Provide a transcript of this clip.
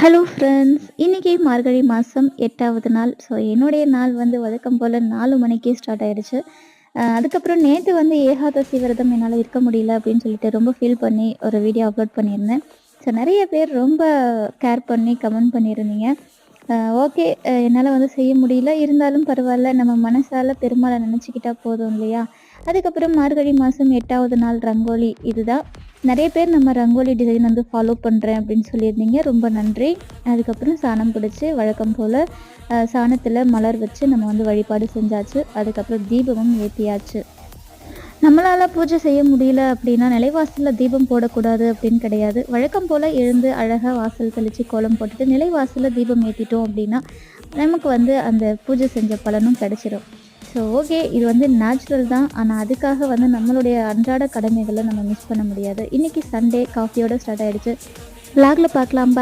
Hello friends, இன்னைக்கு மார்கழி மாதம் 8வது நாள். ஸோ என்னுடைய நாள் வந்து வழக்கம் போல் 4 மணிக்கே ஸ்டார்ட் ஆயிடுச்சு. அதுக்கப்புறம் நேற்று வந்து ஏகாதசி விரதம் என்னால் இருக்க முடியல அப்படின்னு சொல்லிட்டு ரொம்ப ஃபீல் பண்ணி ஒரு வீடியோ அப்லோட் பண்ணியிருந்தேன். ஸோ நிறைய பேர் ரொம்ப கேர் பண்ணி கமெண்ட் பண்ணியிருந்தீங்க. ஓகே, என்னால் வந்து செய்ய முடியல, இருந்தாலும் பரவாயில்ல, நம்ம மனசால் பெருமாளை நினச்சிக்கிட்டா போதும் இல்லையா? அதுக்கப்புறம் மார்கழி மாதம் 8வது நாள் ரங்கோலி இதுதான். நிறைய பேர் நம்ம ரங்கோலி டிசைன் வந்து ஃபாலோ பண்ணுறேன் அப்படின்னு சொல்லியிருந்தீங்க, ரொம்ப நன்றி. அதுக்கப்புறம் சாணம் பிடிச்சி வழக்கம் போல் சாணத்தில் மலர் வச்சு நம்ம வந்து வழிபாடு செஞ்சாச்சு. அதுக்கப்புறம் தீபமும் ஏற்றியாச்சு. நம்மளால் பூஜை செய்ய முடியல அப்படின்னா நிலைவாசலில் தீபம் போடக்கூடாது அப்படின்னு கிடையாது. வழக்கம் போல் எழுந்து அழகாக வாசல் தெளித்து கோலம் போட்டுட்டு நிலைவாசலில் தீபம் ஏற்றிட்டோம் அப்படின்னா நமக்கு வந்து அந்த பூஜை செஞ்ச பலனும் கிடைச்சிடும். ஸோ ஓகே, இது வந்து நேச்சுரல் தான். ஆனால் அதுக்காக வந்து நம்மளுடைய அன்றாட கடமைகளை நம்ம மிஸ் பண்ண முடியாது. இன்றைக்கி சண்டே காஃபியோடு ஸ்டார்ட் ஆகிடுச்சு. விளாகில் பார்க்கலாம்.